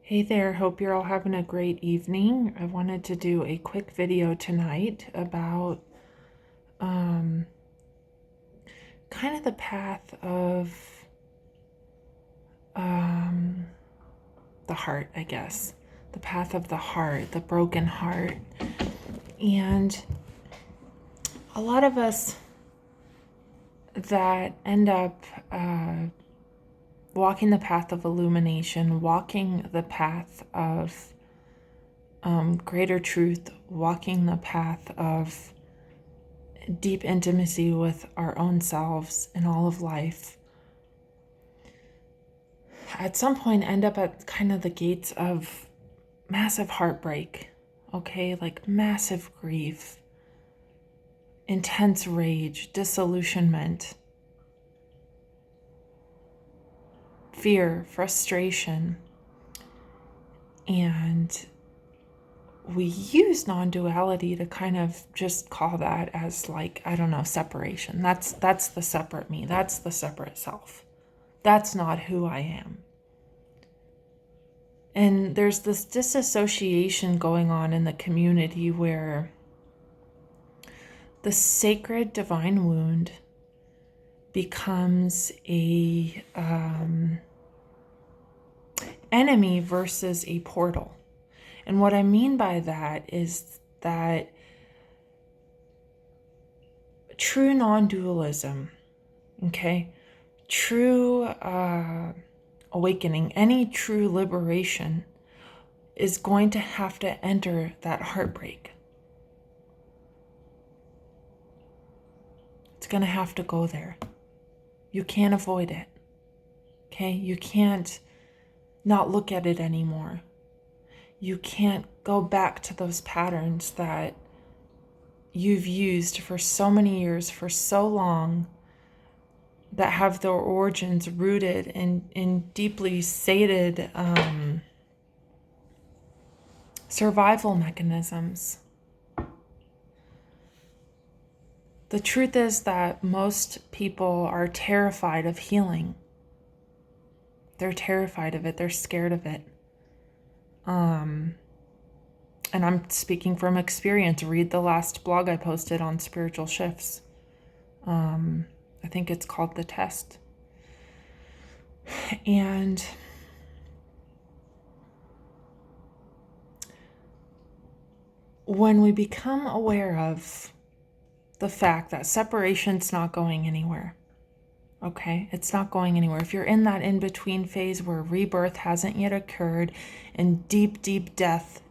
Hey there, hope you're all having a great evening. I wanted to do a quick video tonight about kind of the path of the heart, I guess. The path of the heart, the broken heart. And a lot of us that end up walking the path of illumination, walking the path of greater truth, walking the path of deep intimacy with our own selves and all of life, at some point end up at kind of the gates of massive heartbreak, okay? Like massive grief, intense rage, disillusionment, fear, frustration. And we use non-duality to kind of just call that as like, I don't know, separation. That's the separate me. That's the separate self. That's not who I am. And there's this disassociation going on in the community where the sacred divine wound becomes a enemy versus a portal. And what I mean by that is that true non-dualism, okay, true awakening, any true liberation is going to have to enter that heartbreak. It's going to have to go there. You can't avoid it, okay? You can't not look at it anymore. You can't go back to those patterns that you've used for so many years, for so long, that have their origins rooted in deeply sated survival mechanisms. The truth is that most people are terrified of healing. They're terrified of it. They're scared of it. And I'm speaking from experience. Read the last blog I posted on spiritual shifts. I think it's called The Test. And when we become aware of the fact that separation's not going anywhere, okay? It's not going anywhere. If you're in that in-between phase where rebirth hasn't yet occurred and deep, deep death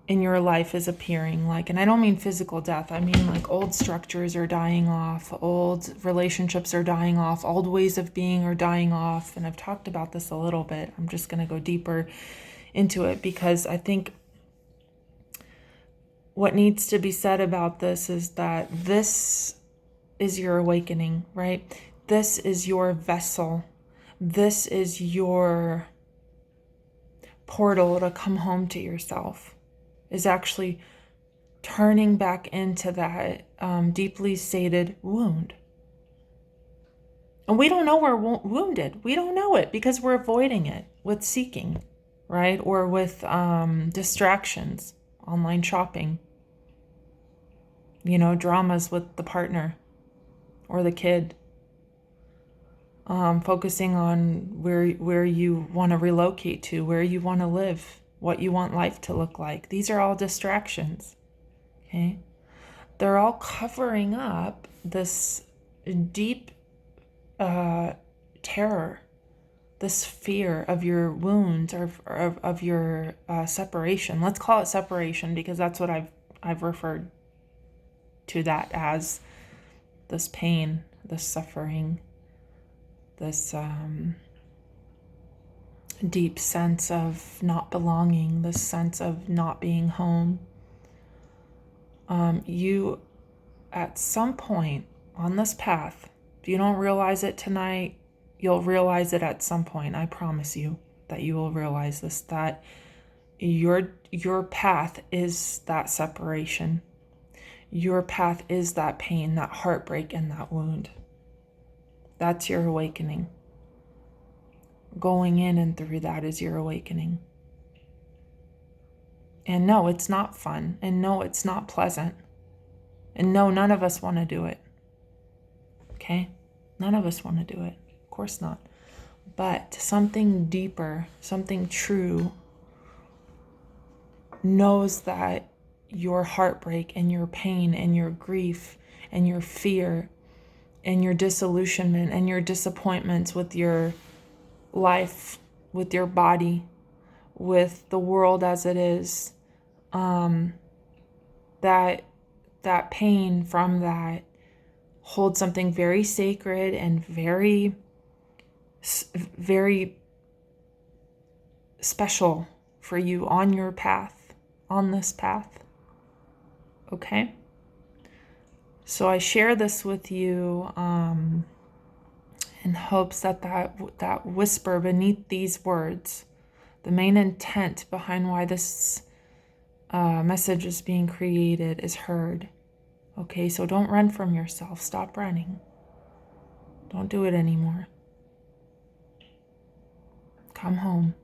in your life is appearing, like, and I don't mean physical death, I mean like old structures are dying off, old relationships are dying off, old ways of being are dying off. And I've talked about this a little bit. I'm just going to go deeper into it because I think what needs to be said about this is that this is your awakening, right? This is your vessel. This is your portal to come home to yourself, is actually turning back into that deeply sated wound. And we don't know we're wounded. We don't know it because we're avoiding it with seeking, right? Or with distractions, online shopping, dramas with the partner or the kid, focusing on where you want to relocate to, where you want to live, what you want life to look like. These are all distractions, okay? They're all covering up this deep terror, this fear of your wounds or of your separation. Let's call it separation because that's what I've referred to that as, this pain, this suffering, this deep sense of not belonging, this sense of not being home. You, at some point on this path, if you don't realize it tonight, you'll realize it at some point. I promise you that you will realize this, that your path is that separation. Your path is that pain, that heartbreak, and that wound. That's your awakening. going in and through that is your awakening. And no, it's not fun. And no, it's not pleasant. And no, none of us want to do it. Okay? None of us want to do it. Of course not. But something deeper, something true, knows that your heartbreak and your pain and your grief and your fear and your disillusionment and your disappointments with your life, with your body, with the world as it is, that pain from that holds something very sacred and very, very special for you on your path, on this path. Okay? So I share this with you in hopes that that whisper beneath these words, the main intent behind why this message is being created, is heard. Okay, so don't run from yourself. Stop running. Don't do it anymore. Come home.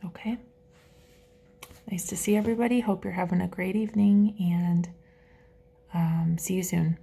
Okay? Nice to see everybody. Hope you're having a great evening, and see you soon.